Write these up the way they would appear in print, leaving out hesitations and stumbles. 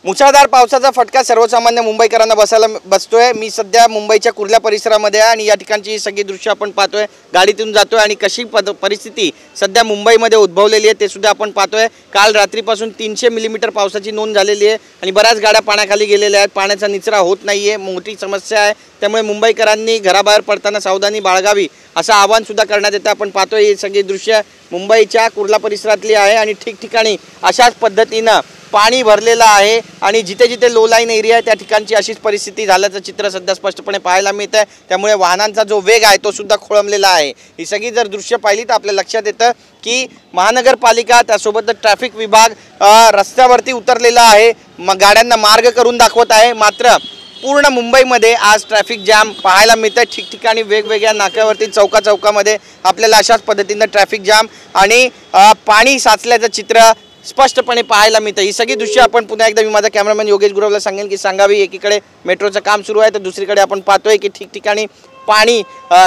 मुसळधार पावसाचा फटका सर्वसामान्य मुंबईकरांना बसतोय। मी सध्या मुंबईच्या कुर्ला परिसरामध्ये आहे आणि या ठिकाणची सगळी दृश्य आपण पाहतोय। गाडीतून जातोय आणि कशी परिस्थिती सध्या मुंबईमध्ये उद्भवलेली आहे ते सुद्धा आपण पाहतोय। काल रात्रीपासून 300 मिलीमीटर पावसाची नोंद झालेली आहे आणि बऱ्याच गाड्या पाण्याखाली गेलेल्या आहेत। पाण्याचा निचरा होत नाहीये, मोठी समस्या आहे। त्यामुळे मुंबईकरांनी घराबाहेर पडताना सावधानी बाळगावी असं आवाहन सुद्धा करण्यात येतं। आपण पाहतोय ही सगळी दृश्य मुंबईच्या कुर्ला परिसरातली आहे आणि ठिकठिकाणी अशाच पद्धतीने पाणी भरलेलं आहे आणि जिथे जिथे लो लाईन एरिया आहे त्या ठिकाणची अशीच परिस्थिती झाल्याचं चित्र सध्या स्पष्टपणे पाहायला मिळत आहे। त्यामुळे वाहनांचा जो वेग आहे तो सुद्धा खोळंबलेला आहे। ही सगळी जर दृश्य पाहिली तर आपल्या लक्षात येतं की महानगरपालिका त्यासोबत ट्रॅफिक विभाग रस्त्यावरती उतरलेला आहे, गाड्यांना मार्ग करून दाखवत आहे। मात्र पूर्ण मुंबईमध्ये आज ट्रॅफिक जॅम पाहायला मिळतं। ठिकठिकाणी वेगवेगळ्या नाक्यावरती चौकामध्ये आपल्याला अशाच पद्धतीने ट्रॅफिक जॅम आणि पाणी साचल्याचं चित्र स्पष्टपणे पाहायला मिळतं। ही सगळी दृश्य आपण पुन्हा एकदा मी माझा कॅमेरामॅन योगेश गुरवला सांगेन की सांगावी। एकीकडे मेट्रोचं काम सुरू आहे तर दुसरीकडे आपण पाहतोय की ठिकठिकाणी पाणी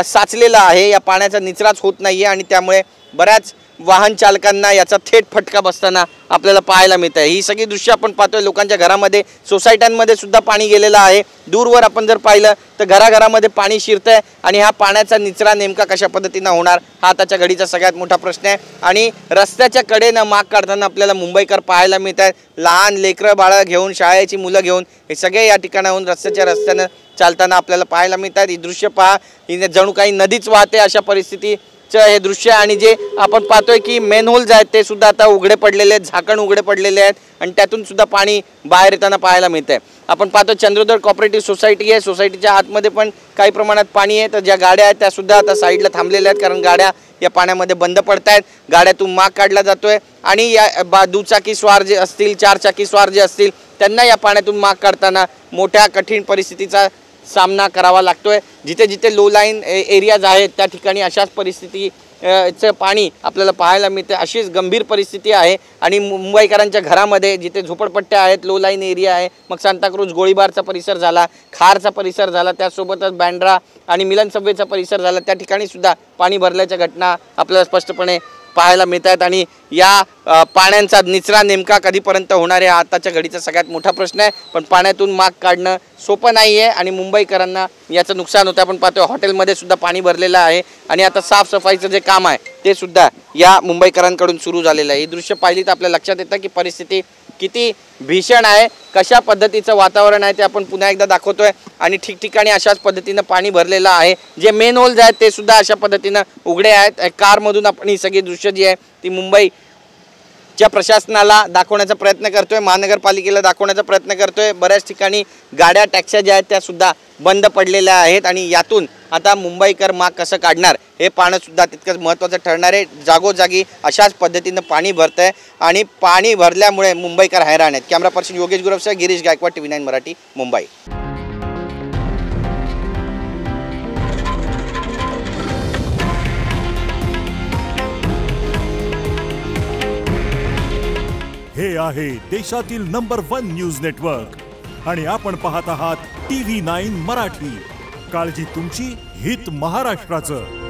साचलेलं आहे, या पाण्याचा निचराच होत नाहीये आणि त्यामुळे बऱ्याच वाहन चालकांना याचा थेट फटका बसताना आपल्याला पाहायला मिळत आहे। ही सगळी दृश्य आपण पाहतोय। लोकांच्या घरामध्ये, सोसायट्यांमध्ये सुद्धा पाणी गेलेलं आहे। दूरवर आपण जर पाहिलं तर घराघरामध्ये पाणी शिरतंय आणि हा पाण्याचा निचरा नेमका कशा पद्धतीने होणार हा आताच्या घडीचा सगळ्यात मोठा प्रश्न आहे। आणि रस्त्याच्या कडेनं माग काढताना आपल्याला मुंबईकर पाहायला मिळत आहेत। लहान लेकरं बाळं घेऊन, शाळेची मुलं घेऊन हे सगळे या ठिकाणाहून रस्त्यानं चालताना आपल्याला पाहायला मिळतात। ही दृश्य पहा, ही जणू काही नदीच वाहते अशा परिस्थिती हे दृश्य। आणि जे आपण पाहतोय की मेन होल्स आहेत ते सुद्धा आता उघडे पडलेले आहेत, झाकण उघडे पडलेले आहेत आणि त्यातून सुद्धा पाणी बाहेर येताना पाहायला मिळतंय। आपण पाहतो चंद्रोदय कोऑपरेटिव्ह सोसायटी आहे, सोसायटीच्या आतमध्ये पण काही प्रमाणात पाणी आहे। तर ज्या गाड्या आहेत त्या सुद्धा आता साईडला थांबलेल्या आहेत कारण गाड्या या पाण्यामध्ये बंद पडत आहेत। गाड्यातून माग काढला जातोय आणि या दुचाकी स्वार जे असतील, चारचाकी स्वार जे असतील त्यांना या पाण्यातून माग काढताना मोठ्या कठीण परिस्थितीचा सामना करावा लागतोय। जिथे जिथे लो लाईन एरियाज आहेत त्या ठिकाणी अशाच परिस्थितीचं पाणी आपल्याला पाहायला मिळते। अशीच गंभीर परिस्थिती आहे आणि मुंबईकरांच्या घरामध्ये जिथे झोपडपट्ट्या आहेत, लो लाईन एरिया आहे, मग सांताक्रूज गोळीबारचा परिसर झाला, खारचा परिसर झाला, त्यासोबतच बँड्रा आणि मिलन सबवेचा परिसर झाला, त्या ठिकाणी सुद्धा पाणी भरल्याच्या घटना आपल्याला स्पष्टपणे पाहायला मिळत आहेत। आणि या पाण्याचा निचरा नेमका कधीपर्यंत होणार आहे आताच्या घडीचा सगळ्यात मोठा प्रश्न आहे। पण पाण्यातून माग काढणं सोपं नाही आहे आणि मुंबईकरांना याचं नुकसान होतं। आपण पाहतोय हॉटेलमध्ये सुद्धा पाणी भरलेलं आहे आणि आता साफसफाईचं जे काम आहे ते सुद्धा या मुंबईकरांकडून सुरू झालेलं आहे। ही दृश्य पाहिली तर आपल्या लक्षात येतं की परिस्थिती किती भीषण आहे, कशा पद्धतीचं वातावरण आहे ते आपण पुन्हा एकदा दाखवतोय। आणि ठिकठिकाणी अशाच पद्धतीनं पाणी भरलेलं आहे। जे मेन होल्स आहेत ते सुद्धा अशा पद्धतीनं उघडे आहेत। कारमधून आपण ही सगळी दृश्य जी आहे ती मुंबईच्या प्रशासनाला दाखवण्याचा प्रयत्न करतोय, महानगरपालिकेला दाखवण्याचा प्रयत्न करतोय। बऱ्याच ठिकाणी गाड्या, टॅक्स्या ज्या आहेत त्या सुद्धा बंद पडलेल्या आहेत आणि यातून आता मुंबईकर माग कसं काढणार हे पाहणं सुद्धा तितकंच महत्त्वाचं ठरणार आहे। जागोजागी अशाच पद्धतीनं पाणी भरतंय आणि पाणी भरल्यामुळे मुंबईकर हैराण आहेत। कॅमेरा पर्सन योगेश गुरवसह गिरीश गायकवाड, TV9 मराठी, मुंबई। हे आहे देशातील नंबर 1 न्यूज नेटवर्क आणि आपण पाहत आहात TV9 मराठी। काळजी तुमची, हित महाराष्ट्राचं।